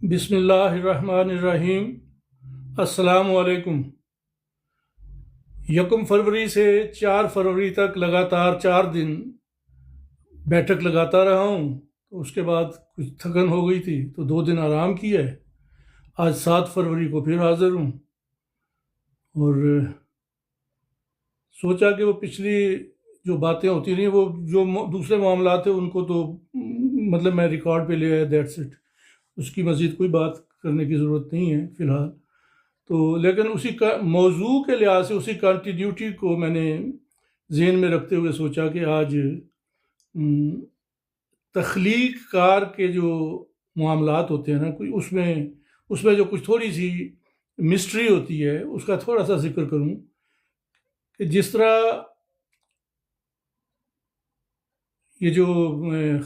بسم اللہ الرحمن الرحیم۔ السلام علیکم۔ 1 فروری سے 4 فروری تک لگاتار 4 دن بیٹھک لگاتا رہا ہوں، تو اس کے بعد کچھ تھکن ہو گئی تھی تو 2 دن آرام کیا ہے۔ آج 7 فروری کو پھر حاضر ہوں اور سوچا کہ وہ پچھلی جو باتیں ہوتی رہیں، وہ جو دوسرے معاملات ہیں ان کو تو مطلب میں ریکارڈ پہ لے آیا، دیٹس اٹ، اس کی مزید کوئی بات کرنے کی ضرورت نہیں ہے فی الحال۔ تو لیکن اسی کا موضوع کے لحاظ سے اسی کنٹینیوٹی کو میں نے ذہن میں رکھتے ہوئے سوچا کہ آج تخلیق کار کے جو معاملات ہوتے ہیں نا، کوئی اس میں جو کچھ تھوڑی سی مسٹری ہوتی ہے، اس کا تھوڑا سا ذکر کروں کہ جس طرح یہ جو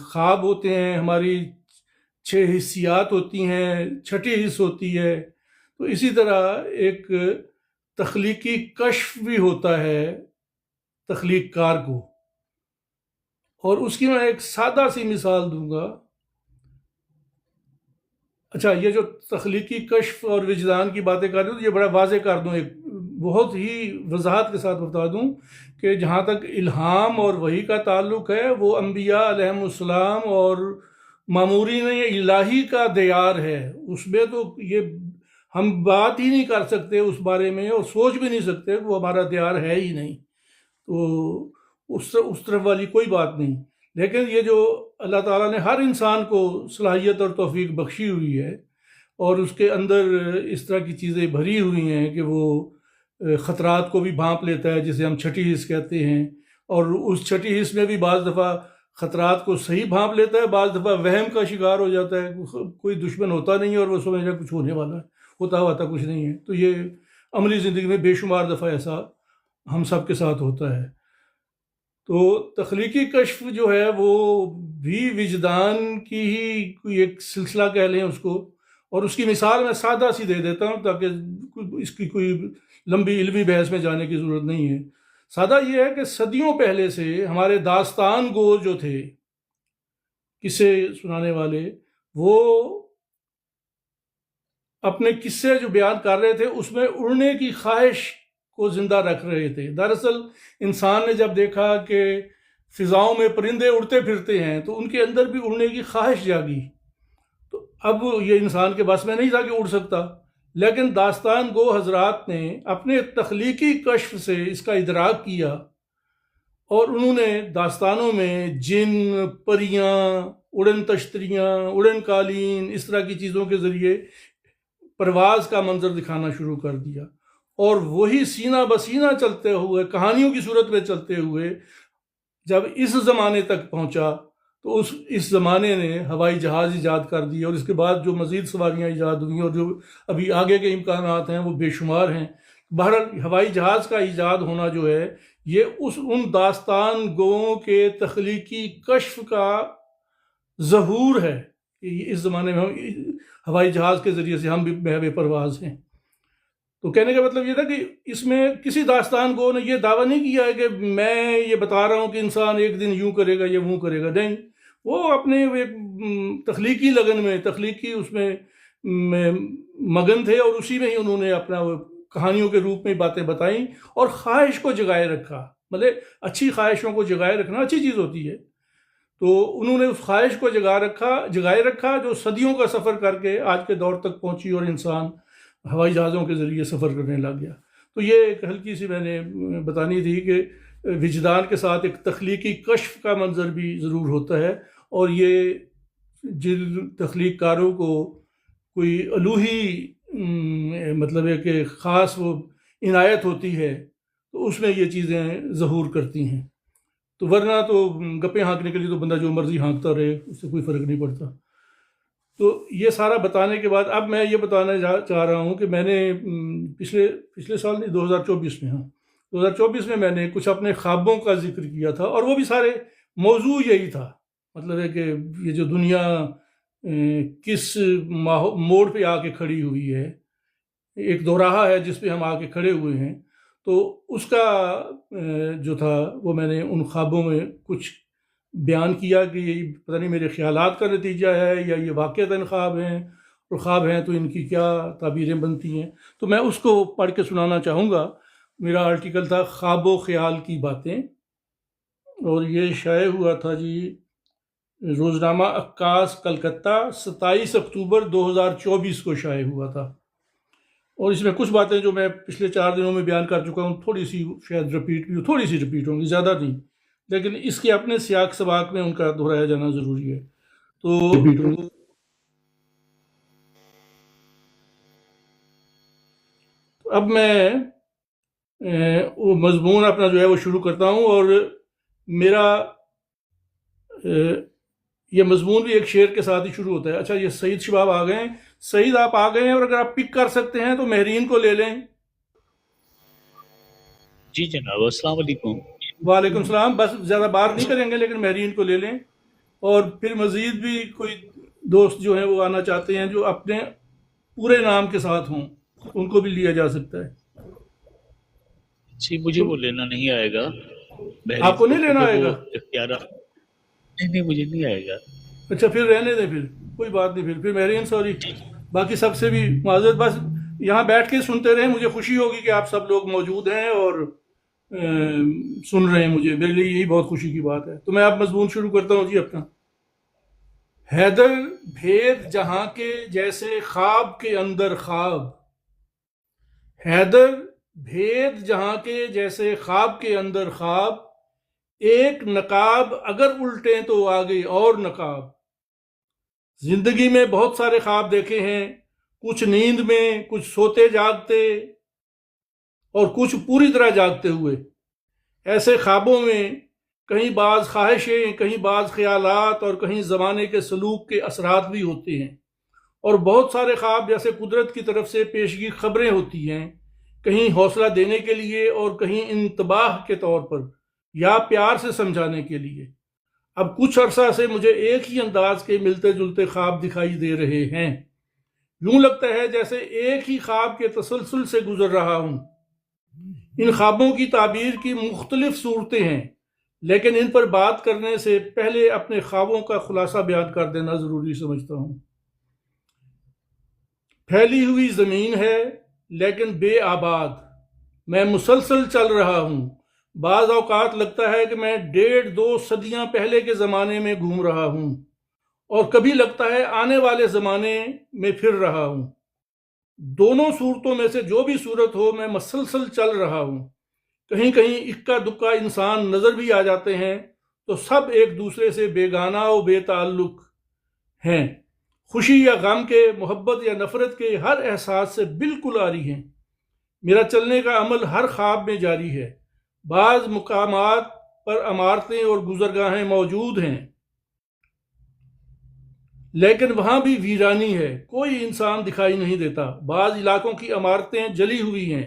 خواب ہوتے ہیں، ہماری 6 حصیات ہوتی ہیں، چھٹی حص ہوتی ہے، تو اسی طرح ایک تخلیقی کشف بھی ہوتا ہے تخلیق کار کو۔ اور اس کی میں ایک سادہ سی مثال دوں گا۔ اچھا، یہ جو تخلیقی کشف اور وجدان کی باتیں کر رہے ہوں تو یہ بڑا واضح کر دوں، ایک بہت ہی وضاحت کے ساتھ بتا دوں کہ جہاں تک الہام اور وحی کا تعلق ہے، وہ انبیاء علیہم السلام اور مامورین الہی کا دیار ہے۔ اس میں تو یہ ہم بات ہی نہیں کر سکتے اس بارے میں، اور سوچ بھی نہیں سکتے، وہ ہمارا دیار ہے ہی نہیں، تو اس طرف والی کوئی بات نہیں۔ لیکن یہ جو اللہ تعالیٰ نے ہر انسان کو صلاحیت اور توفیق بخشی ہوئی ہے، اور اس کے اندر اس طرح کی چیزیں بھری ہوئی ہیں کہ وہ خطرات کو بھی بھانپ لیتا ہے، جسے ہم چھٹی حص کہتے ہیں، اور اس چھٹی حص میں بھی بعض دفعہ خطرات کو صحیح بھانپ لیتا ہے، بعض دفعہ وہم کا شکار ہو جاتا ہے، کوئی دشمن ہوتا نہیں ہے اور وہ سمجھ رہا کچھ ہونے والا ہے، ہوتا کچھ نہیں ہے۔ تو یہ عملی زندگی میں بے شمار دفعہ ایسا ہم سب کے ساتھ ہوتا ہے۔ تو تخلیقی کشف جو ہے وہ بھی وجدان کی ہی کوئی ایک سلسلہ کہہ لیں اس کو، اور اس کی مثال میں سادہ سی دے دیتا ہوں تاکہ اس کی کوئی لمبی علمی بحث میں جانے کی ضرورت نہیں ہے۔ سادہ یہ ہے کہ صدیوں پہلے سے ہمارے داستان گو جو تھے، قصے سنانے والے، وہ اپنے قصے جو بیان کر رہے تھے اس میں اڑنے کی خواہش کو زندہ رکھ رہے تھے۔ دراصل انسان نے جب دیکھا کہ فضاؤں میں پرندے اڑتے پھرتے ہیں تو ان کے اندر بھی اڑنے کی خواہش جاگی، تو اب یہ انسان کے بس میں نہیں تھا کہ اڑ سکتا، لیکن داستان گو حضرات نے اپنے تخلیقی کشف سے اس کا ادراک کیا، اور انہوں نے داستانوں میں جن، پریاں، اڑن تشتریاں، اڑن قالین، اس طرح کی چیزوں کے ذریعے پرواز کا منظر دکھانا شروع کر دیا، اور وہی سینہ بسینہ چلتے ہوئے، کہانیوں کی صورت میں چلتے ہوئے جب اس زمانے تک پہنچا تو اس زمانے نے ہوائی جہاز ایجاد کر دیے، اور اس کے بعد جو مزید سواریاں ایجاد ہوئیں اور جو ابھی آگے کے امکانات ہیں وہ بے شمار ہیں۔ بہرحال ہوائی جہاز کا ایجاد ہونا جو ہے، یہ ان داستان گوؤں کے تخلیقی کشف کا ظہور ہے کہ اس زمانے میں ہوائی جہاز کے ذریعے سے ہم بھی بے پرواز ہیں۔ تو کہنے کا مطلب یہ تھا کہ اس میں کسی داستان گو نے یہ دعویٰ نہیں کیا ہے کہ میں یہ بتا رہا ہوں کہ انسان ایک دن یوں کرے گا یا وہ کرے گا، نہیں، وہ اپنے ایک تخلیقی لگن میں، تخلیقی اس میں مگن تھے، اور اسی میں ہی انہوں نے اپنا کہانیوں کے روپ میں باتیں بتائیں اور خواہش کو جگائے رکھا۔ مطلب اچھی خواہشوں کو جگائے رکھنا اچھی چیز ہوتی ہے، تو انہوں نے اس خواہش کو جگائے رکھا جو صدیوں کا سفر کر کے آج کے دور تک پہنچی، اور انسان ہوائی جہازوں کے ذریعے سفر کرنے لگ گیا۔ تو یہ ایک ہلکی سی میں نے بتانی تھی کہ وجدان کے ساتھ ایک تخلیقی کشف کا منظر بھی ضرور ہوتا ہے، اور یہ جن تخلیق کاروں کو کوئی الوہی مطلب ہے کہ خاص وہ عنایت ہوتی ہے تو اس میں یہ چیزیں ظہور کرتی ہیں، تو ورنہ تو گپیں ہانکنے کے لیے تو بندہ جو مرضی ہانکتا رہے، اس سے کوئی فرق نہیں پڑتا۔ تو یہ سارا بتانے کے بعد اب میں یہ بتانا چاہ رہا ہوں کہ میں نے پچھلے سال نہیں، 2024 میں، 2024 میں میں نے کچھ اپنے خوابوں کا ذکر کیا تھا، اور وہ بھی سارے موضوع یہی تھا، مطلب ہے کہ یہ جو دنیا کس موڑ پہ آ کے کھڑی ہوئی ہے، ایک دوراہا ہے جس پہ ہم آ کے کھڑے ہوئے ہیں، تو اس کا جو تھا وہ میں نے ان خوابوں میں کچھ بیان کیا کہ یہ پتہ نہیں میرے خیالات کا نتیجہ ہے یا یہ واقعتاً خواب ہیں، اور خواب ہیں تو ان کی کیا تعبیریں بنتی ہیں. تو میں اس کو پڑھ کے سنانا چاہوں گا. میرا آرٹیکل تھا خواب و خیال کی باتیں، اور یہ شائع ہوا تھا جی روزنامہ عکاس کلکتہ 27 اکتوبر 2024 کو شائع ہوا تھا. اور اس میں کچھ باتیں جو میں پچھلے 4 دنوں میں بیان کر چکا ہوں، تھوڑی سی شاید تھوڑی سی رپیٹ ہوں گی، زیادہ نہیں، لیکن اس کے اپنے سیاق سباق میں ان کا دہرایا جانا ضروری ہے. تو اب میں وہ مضمون اپنا جو ہے وہ شروع کرتا ہوں، اور میرا یہ مضمون بھی ایک شعر کے ساتھ ہی شروع ہوتا ہے. اچھا، یہ سعید شباب آ گئے ہیں. سعید آپ آ گئے ہیں، اور اگر آپ پک کر سکتے ہیں تو مہرین کو لے لیں. جی جناب، السلام علیکم. وعلیکم السلام. بس زیادہ بات نہیں کریں گے، لیکن مہرین کو لے لیں. اور پھر مزید بھی کوئی دوست جو ہیں وہ آنا چاہتے ہیں جو اپنے پورے نام کے ساتھ ہوں، ان کو بھی لیا جا سکتا ہے. جی مجھے وہ لینا نہیں آئے گا. آپ کو نہیں لینا آئے گا؟ نہیں مجھے نہیں آئے گا. اچھا پھر رہنے دیں، پھر کوئی بات نہیں. پھر مہرین سوری. باقی سب سے بھی معذرت. بس یہاں بیٹھ کے سنتے رہیں، مجھے خوشی ہوگی کہ آپ سب لوگ موجود ہیں اور سن رہے ہیں مجھے. میرے لیے یہی بہت خوشی کی بات ہے. تو میں اب مضمون شروع کرتا ہوں جی اپنا. حیدر بھید جہاں کے جیسے خواب کے اندر خواب، حیدر بھید جہاں کے جیسے خواب کے اندر خواب، ایک نقاب اگر الٹیں تو آگے اور نقاب. زندگی میں بہت سارے خواب دیکھے ہیں، کچھ نیند میں، کچھ سوتے جاگتے، اور کچھ پوری طرح جاگتے ہوئے. ایسے خوابوں میں کہیں بعض خواہشیں، کہیں بعض خیالات، اور کہیں زمانے کے سلوک کے اثرات بھی ہوتے ہیں. اور بہت سارے خواب جیسے قدرت کی طرف سے پیشگی خبریں ہوتی ہیں، کہیں حوصلہ دینے کے لیے اور کہیں انتباہ کے طور پر یا پیار سے سمجھانے کے لیے. اب کچھ عرصہ سے مجھے ایک ہی انداز کے ملتے جلتے خواب دکھائی دے رہے ہیں. یوں لگتا ہے جیسے ایک ہی خواب کے تسلسل سے گزر رہا ہوں. ان خوابوں کی تعبیر کی مختلف صورتیں ہیں، لیکن ان پر بات کرنے سے پہلے اپنے خوابوں کا خلاصہ بیان کر دینا ضروری سمجھتا ہوں. پھیلی ہوئی زمین ہے لیکن بے آباد. میں مسلسل چل رہا ہوں. بعض اوقات لگتا ہے کہ میں 1.5-2 صدیاں پہلے کے زمانے میں گھوم رہا ہوں، اور کبھی لگتا ہے آنے والے زمانے میں پھر رہا ہوں. دونوں صورتوں میں سے جو بھی صورت ہو، میں مسلسل چل رہا ہوں. کہیں کہیں اکا دکا انسان نظر بھی آ جاتے ہیں، تو سب ایک دوسرے سے بیگانہ و بے تعلق ہیں. خوشی یا غم کے، محبت یا نفرت کے ہر احساس سے بالکل عاری ہیں. میرا چلنے کا عمل ہر خواب میں جاری ہے. بعض مقامات پر عمارتیں اور گزرگاہیں موجود ہیں، لیکن وہاں بھی ویرانی ہے، کوئی انسان دکھائی نہیں دیتا. بعض علاقوں کی عمارتیں جلی ہوئی ہیں،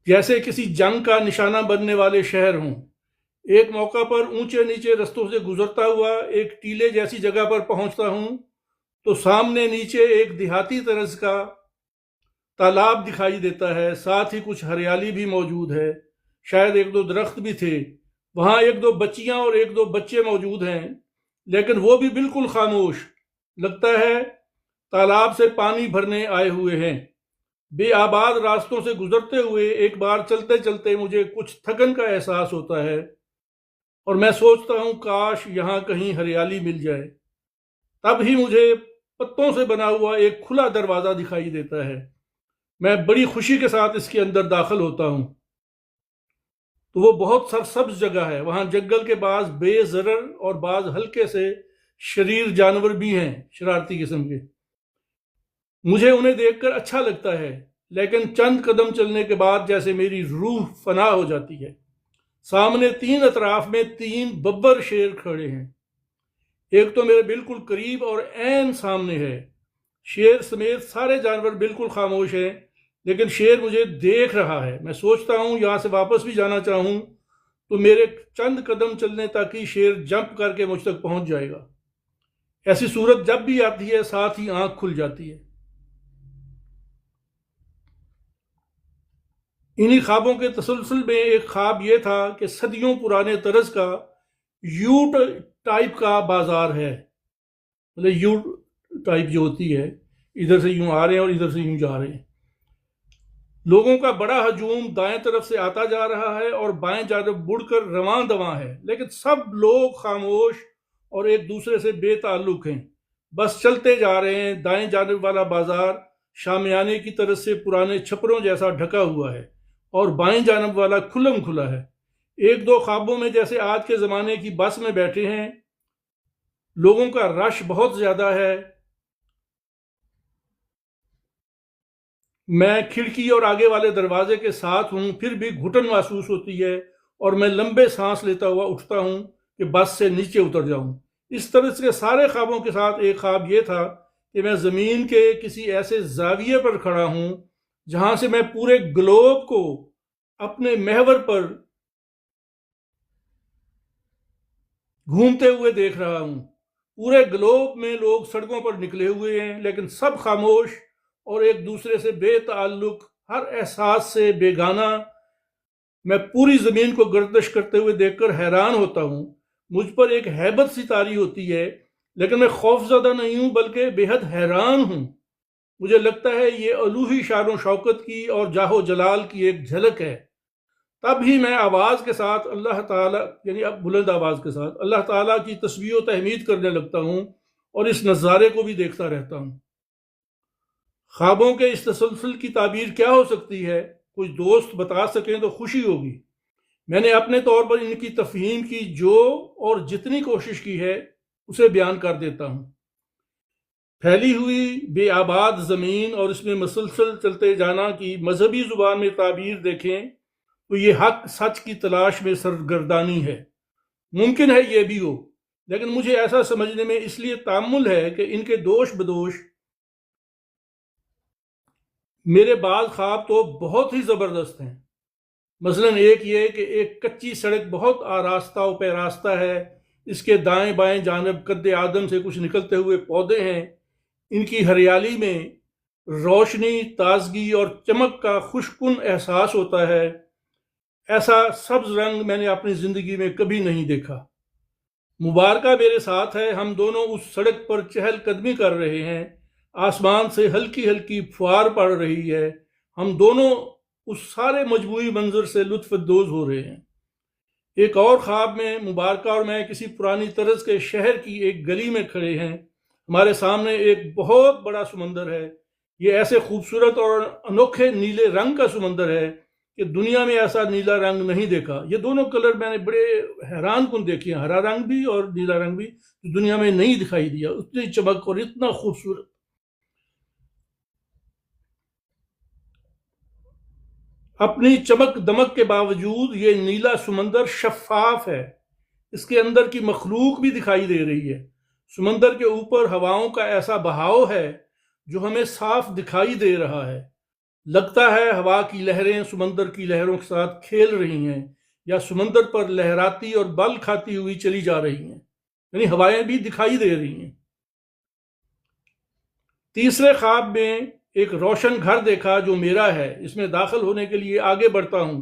جیسے کسی جنگ کا نشانہ بننے والے شہر ہوں. ایک موقع پر اونچے نیچے رستوں سے گزرتا ہوا ایک ٹیلے جیسی جگہ پر پہنچتا ہوں تو سامنے نیچے ایک دیہاتی طرز کا تالاب دکھائی دیتا ہے. ساتھ ہی کچھ ہریالی بھی موجود ہے، شاید 1-2 درخت بھی تھے. وہاں 1-2 بچیاں اور 1-2 بچے موجود ہیں، لیکن وہ بھی بالکل خاموش. لگتا ہے تالاب سے پانی بھرنے آئے ہوئے ہیں. بے آباد راستوں سے گزرتے ہوئے ایک بار چلتے چلتے مجھے کچھ تھکن کا احساس ہوتا ہے، اور میں سوچتا ہوں کاش یہاں کہیں ہریالی مل جائے. تب ہی مجھے پتوں سے بنا ہوا ایک کھلا دروازہ دکھائی دیتا ہے. میں بڑی خوشی کے ساتھ اس کے اندر داخل ہوتا ہوں. تو وہ بہت سرسبز جگہ ہے. وہاں جنگل کے بعض بے ضرر اور بعض ہلکے سے شریر جانور بھی ہیں، شرارتی قسم کے. مجھے انہیں دیکھ کر اچھا لگتا ہے، لیکن چند قدم چلنے کے بعد جیسے میری روح فنا ہو جاتی ہے. سامنے 3 اطراف میں 3 ببر شیر کھڑے ہیں. ایک تو میرے بالکل قریب اور عین سامنے ہے. شیر سمیت سارے جانور بالکل خاموش ہیں، لیکن شیر مجھے دیکھ رہا ہے. میں سوچتا ہوں یہاں سے واپس بھی جانا چاہوں تو میرے چند قدم چلنے تک ہی شیر جمپ کر کے مجھ تک پہنچ جائے گا. ایسی صورت جب بھی آتی ہے ساتھ ہی آنکھ کھل جاتی ہے. انہی خوابوں کے تسلسل میں ایک خواب یہ تھا کہ صدیوں پرانے طرز کا یو ٹائپ کا بازار ہے. مطلب یو ٹائپ جو ہوتی ہے ادھر سے یوں آ رہے ہیں اور ادھر سے یوں جا رہے ہیں. لوگوں کا بڑا ہجوم دائیں طرف سے آتا جا رہا ہے اور بائیں جانب مڑ کر رواں دواں ہے، لیکن سب لوگ خاموش اور ایک دوسرے سے بے تعلق ہیں. بس چلتے جا رہے ہیں. دائیں جانب والا بازار شامیانے کی طرف سے پرانے چھپروں جیسا ڈھکا ہوا ہے اور بائیں جانب والا کھلم کھلا ہے. ایک دو خوابوں میں جیسے آج کے زمانے کی بس میں بیٹھے ہیں. لوگوں کا رش بہت زیادہ ہے. میں کھڑکی اور آگے والے دروازے کے ساتھ ہوں، پھر بھی گھٹن محسوس ہوتی ہے اور میں لمبے سانس لیتا ہوا اٹھتا ہوں کہ بس سے نیچے اتر جاؤں. اس طرح کے سارے خوابوں کے ساتھ ایک خواب یہ تھا کہ میں زمین کے کسی ایسے زاویے پر کھڑا ہوں جہاں سے میں پورے گلوب کو اپنے محور پر گھومتے ہوئے دیکھ رہا ہوں. پورے گلوب میں لوگ سڑکوں پر نکلے ہوئے ہیں، لیکن سب خاموش اور ایک دوسرے سے بے تعلق، ہر احساس سے بیگانہ. میں پوری زمین کو گردش کرتے ہوئے دیکھ کر حیران ہوتا ہوں. مجھ پر ایک ہیبت سی طاری ہوتی ہے، لیکن میں خوف زدہ نہیں ہوں بلکہ بے حد حیران ہوں. مجھے لگتا ہے یہ الوہی شان و شوکت کی اور جاہ و جلال کی ایک جھلک ہے. تب ہی میں آواز کے ساتھ اللہ تعالیٰ، یعنی اب بلند آواز کے ساتھ اللہ تعالیٰ کی تسبیح و تحمید کرنے لگتا ہوں اور اس نظارے کو بھی دیکھتا رہتا ہوں. خوابوں کے اس تسلسل کی تعبیر کیا ہو سکتی ہے؟ کچھ دوست بتا سکیں تو خوشی ہوگی. میں نے اپنے طور پر ان کی تفہیم کی جو اور جتنی کوشش کی ہے اسے بیان کر دیتا ہوں. پھیلی ہوئی بے آباد زمین اور اس میں مسلسل چلتے جانا کی مذہبی زبان میں تعبیر دیکھیں تو یہ حق سچ کی تلاش میں سرگردانی ہے. ممکن ہے یہ بھی ہو، لیکن مجھے ایسا سمجھنے میں اس لیے تامل ہے کہ ان کے دوش بدوش میرے بعض خواب تو بہت ہی زبردست ہیں. مثلا ایک یہ کہ ایک کچی سڑک بہت آراستہ و پیراستہ ہے. اس کے دائیں بائیں جانب قد آدم سے کچھ نکلتے ہوئے پودے ہیں. ان کی ہریالی میں روشنی، تازگی اور چمک کا خوشکن احساس ہوتا ہے. ایسا سبز رنگ میں نے اپنی زندگی میں کبھی نہیں دیکھا. مبارکہ میرے ساتھ ہے. ہم دونوں اس سڑک پر چہل قدمی کر رہے ہیں. آسمان سے ہلکی ہلکی فوار پڑ رہی ہے. ہم دونوں اس سارے مجموعی منظر سے لطف اندوز ہو رہے ہیں. ایک اور خواب میں مبارکہ اور میں کسی پرانی طرز کے شہر کی ایک گلی میں کھڑے ہیں. ہمارے سامنے ایک بہت بڑا سمندر ہے. یہ ایسے خوبصورت اور انوکھے نیلے رنگ کا سمندر ہے کہ دنیا میں ایسا نیلا رنگ نہیں دیکھا. یہ دونوں کلر میں نے بڑے حیران کن دیکھے ہیں، ہرا رنگ بھی اور نیلا رنگ بھی، دنیا میں نہیں دکھائی دیا. اتنی چمک اور اتنا خوبصورت. اپنی چمک دمک کے باوجود یہ نیلا سمندر شفاف ہے. اس کے اندر کی مخلوق بھی دکھائی دے رہی ہے. سمندر کے اوپر ہواؤں کا ایسا بہاؤ ہے جو ہمیں صاف دکھائی دے رہا ہے. لگتا ہے ہوا کی لہریں سمندر کی لہروں کے ساتھ کھیل رہی ہیں یا سمندر پر لہراتی اور بل کھاتی ہوئی چلی جا رہی ہیں. یعنی ہوائیں بھی دکھائی دے رہی ہیں. تیسرے خواب میں ایک روشن گھر دیکھا جو میرا ہے. اس میں داخل ہونے کے لیے آگے بڑھتا ہوں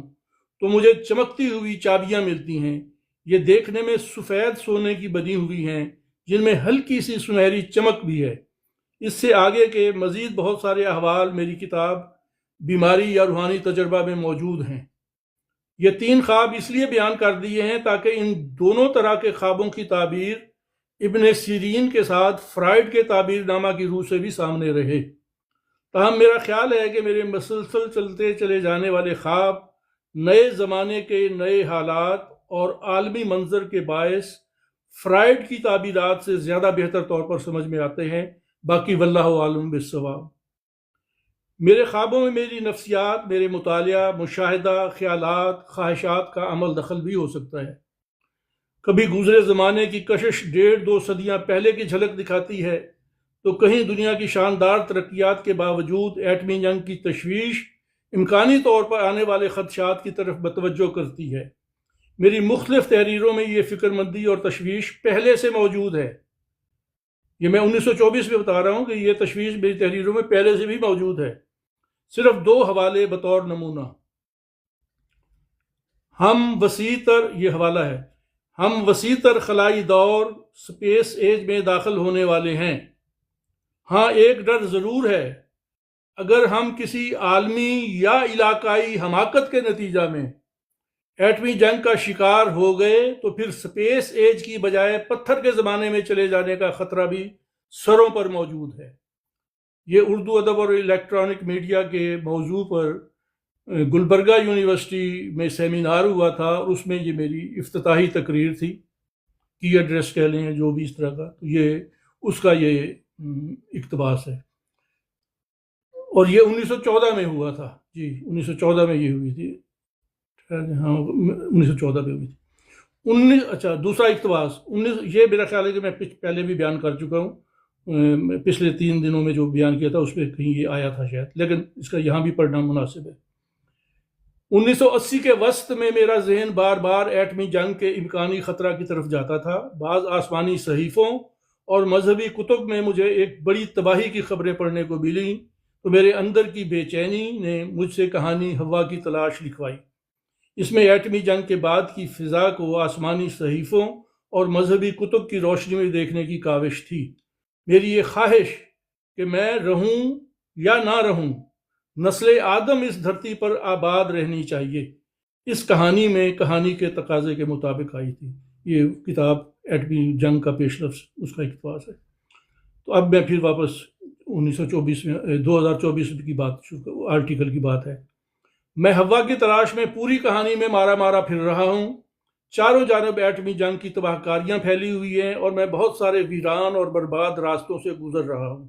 تو مجھے چمکتی ہوئی چابیاں ملتی ہیں. یہ دیکھنے میں سفید سونے کی بنی ہوئی ہیں جن میں ہلکی سی سنہری چمک بھی ہے. اس سے آگے کے مزید بہت سارے احوال میری کتاب بیماری یا روحانی تجربہ میں موجود ہیں. یہ 3 خواب اس لیے بیان کر دیے ہیں تاکہ ان دونوں طرح کے خوابوں کی تعبیر ابن سیرین کے ساتھ فرائڈ کے تعبیر نامہ کی روح سے بھی سامنے رہے. تاہم میرا خیال ہے کہ میرے مسلسل چلتے چلے جانے والے خواب نئے زمانے کے نئے حالات اور عالمی منظر کے باعث فرائڈ کی تعبیرات سے زیادہ بہتر طور پر سمجھ میں آتے ہیں. باقی واللہ عالم بالصواب. میرے خوابوں میں میری نفسیات، میرے مطالعہ، مشاہدہ، خیالات، خواہشات کا عمل دخل بھی ہو سکتا ہے. کبھی گزرے زمانے کی کشش 1.5-2 صدیاں پہلے کی جھلک دکھاتی ہے تو کہیں دنیا کی شاندار ترقیات کے باوجود ایٹمی جنگ کی تشویش امکانی طور پر آنے والے خدشات کی طرف متوجہ کرتی ہے. میری مختلف تحریروں میں یہ فکر مندی اور تشویش پہلے سے موجود ہے. یہ میں 1924 میں بتا رہا ہوں کہ یہ تشویش میری تحریروں میں پہلے سے بھی موجود ہے. صرف 2 حوالے بطور نمونہ. ہم وسیع تر، یہ حوالہ ہے، ہم وسیع تر خلائی دور سپیس ایج میں داخل ہونے والے ہیں. ہاں ایک ڈر ضرور ہے، اگر ہم کسی عالمی یا علاقائی حماقت کے نتیجہ میں ایٹمی جنگ کا شکار ہو گئے تو پھر سپیس ایج کی بجائے پتھر کے زمانے میں چلے جانے کا خطرہ بھی سروں پر موجود ہے۔ یہ اردو ادب اور الیکٹرانک میڈیا کے موضوع پر گلبرگہ یونیورسٹی میں سیمینار ہوا تھا، اور اس میں یہ میری افتتاحی تقریر تھی، کی ایڈریس کہہ لیں جو بھی اس طرح کا، تو یہ اس کا یہ اقتباس ہے، اور یہ 1914 میں ہوا تھا۔ جی 1914 میں یہ ہوئی تھی، ہاں 1914 میں ہوئی تھی۔ اچھا دوسرا اقتباس یہ میرا خیال ہے کہ میں پہلے بھی بیان کر چکا ہوں، پچھلے 3 دنوں میں جو بیان کیا تھا اس پہ کہیں یہ آیا تھا شاید، لیکن اس کا یہاں بھی پڑھنا مناسب ہے۔ 1980 کے وسط میں میرا ذہن بار بار ایٹمی جنگ کے امکانی خطرہ کی طرف جاتا تھا۔ بعض آسمانی صحیفوں اور مذہبی کتب میں مجھے ایک بڑی تباہی کی خبریں پڑھنے کو ملیں تو میرے اندر کی بے چینی نے مجھ سے کہانی ہوا کی تلاش لکھوائی۔ اس میں ایٹمی جنگ کے بعد کی فضا کو آسمانی صحیفوں اور مذہبی کتب کی روشنی میں دیکھنے کی کاوش تھی۔ میری یہ خواہش کہ میں رہوں یا نہ رہوں، نسل آدم اس دھرتی پر آباد رہنی چاہیے، اس کہانی میں کہانی کے تقاضے کے مطابق آئی تھی۔ یہ کتاب ایٹمی جنگ کا پیش لفظ اس کا اقتباس ہے۔ تو اب میں پھر واپس 1924 میں 2024 کی بات آرٹیکل کی بات ہے۔ میں ہوا کی تلاش میں پوری کہانی میں مارا مارا پھر رہا ہوں۔ چاروں جانب ایٹمی جنگ کی تباہ کاریاں پھیلی ہوئی ہیں اور میں بہت سارے ویران اور برباد راستوں سے گزر رہا ہوں۔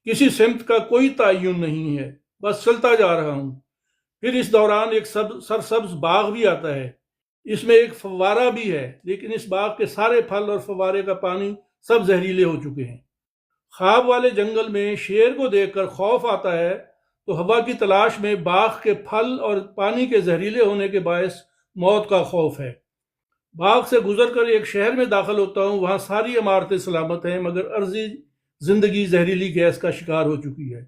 کسی سمت کا کوئی تعین نہیں ہے، بس چلتا جا رہا ہوں۔ پھر اس دوران ایک سرسبز باغ بھی آتا ہے، اس میں ایک فوارہ بھی ہے، لیکن اس باغ کے سارے پھل اور فوارے کا پانی سب زہریلے ہو چکے ہیں۔ خواب والے جنگل میں شیر کو دیکھ کر خوف آتا ہے تو ہوا کی تلاش میں باغ کے پھل اور پانی کے زہریلے ہونے کے باعث موت کا خوف ہے۔ باغ سے گزر کر ایک شہر میں داخل ہوتا ہوں، وہاں ساری عمارتیں سلامت ہیں، مگر عرضی زندگی زہریلی گیس کا شکار ہو چکی ہے۔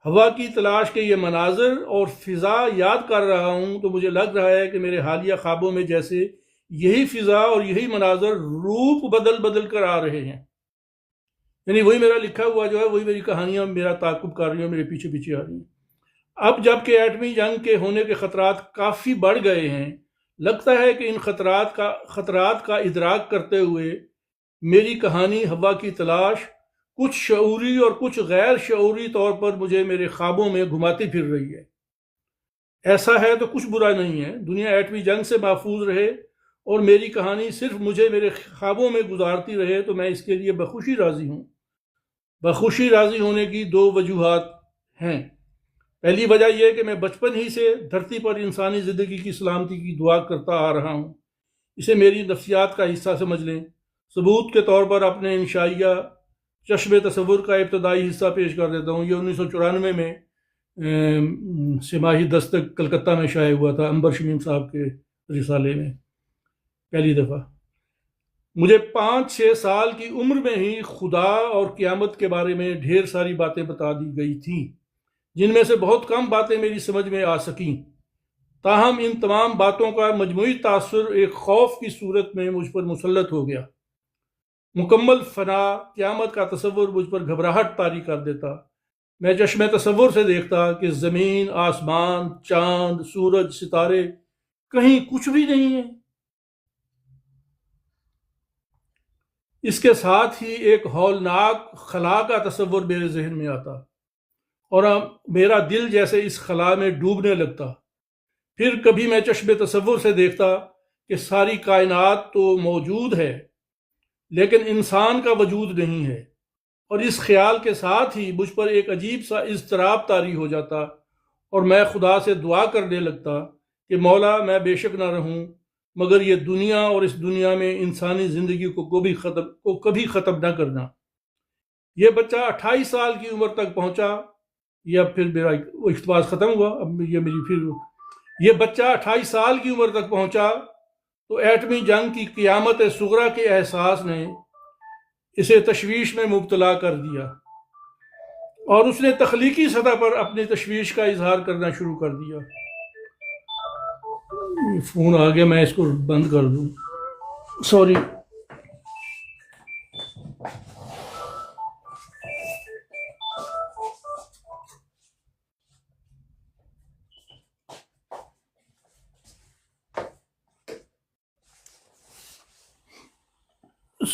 ہوا کی تلاش کے یہ مناظر اور فضا یاد کر رہا ہوں تو مجھے لگ رہا ہے کہ میرے حالیہ خوابوں میں جیسے یہی فضا اور یہی مناظر روپ بدل بدل کر آ رہے ہیں، یعنی وہی میرا لکھا ہوا جو ہے، وہی میری کہانیاں میرا تعاقب کر رہی ہیں، میرے پیچھے پیچھے آ رہی ہیں۔ اب جب کہ ایٹمی جنگ کے ہونے کے خطرات کافی بڑھ گئے ہیں، لگتا ہے کہ ان خطرات کا ادراک کرتے ہوئے میری کہانی ہوا کی تلاش کچھ شعوری اور کچھ غیر شعوری طور پر مجھے میرے خوابوں میں گھماتی پھر رہی ہے۔ ایسا ہے تو کچھ برا نہیں ہے، دنیا ایٹمی جنگ سے محفوظ رہے اور میری کہانی صرف مجھے میرے خوابوں میں گزارتی رہے تو میں اس کے لیے بخوشی راضی ہوں۔ بخوشی راضی ہونے کی 2 وجوہات ہیں۔ پہلی وجہ یہ کہ میں بچپن ہی سے دھرتی پر انسانی زندگی کی سلامتی کی دعا کرتا آ رہا ہوں، اسے میری نفسیات کا حصہ سمجھ لیں۔ ثبوت کے طور پر اپنے انشائیہ چشم تصور کا ابتدائی حصہ پیش کر دیتا ہوں۔ یہ 1994 میں سماہی دستک کلکتہ میں شائع ہوا تھا، انبر شمیم صاحب کے رسالے میں پہلی دفعہ۔ مجھے 5-6 سال کی عمر میں ہی خدا اور قیامت کے بارے میں ڈھیر ساری باتیں بتا دی گئی تھیں، جن میں سے بہت کم باتیں میری سمجھ میں آ سکیں۔ تاہم ان تمام باتوں کا مجموعی تاثر ایک خوف کی صورت میں مجھ پر مسلط ہو گیا۔ مکمل فنا، قیامت کا تصور مجھ پر گھبراہٹ طاری کر دیتا۔ میں چشم تصور سے دیکھتا کہ زمین، آسمان، چاند، سورج، ستارے، کہیں کچھ بھی نہیں ہے۔ اس کے ساتھ ہی ایک ہولناک خلا کا تصور میرے ذہن میں آتا اور میرا دل جیسے اس خلا میں ڈوبنے لگتا۔ پھر کبھی میں چشم تصور سے دیکھتا کہ ساری کائنات تو موجود ہے لیکن انسان کا وجود نہیں ہے، اور اس خیال کے ساتھ ہی مجھ پر ایک عجیب سا اضطراب طاری ہو جاتا اور میں خدا سے دعا کرنے لگتا کہ مولا میں بے شک نہ رہوں مگر یہ دنیا اور اس دنیا میں انسانی زندگی کو کبھی ختم نہ کرنا۔ یہ بچہ 28 سال کی عمر تک پہنچا، یہ اب پھر میرا اقتباس ختم ہوا، اب یہ بچہ 28 سال کی عمر تک پہنچا تو ایٹمی جنگ کی قیامت صغریٰ کے احساس نے اسے تشویش میں مبتلا کر دیا اور اس نے تخلیقی سطح پر اپنی تشویش کا اظہار کرنا شروع کر دیا۔ فون آ گیا، میں اس کو بند کر دوں، سوری۔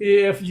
NAAFG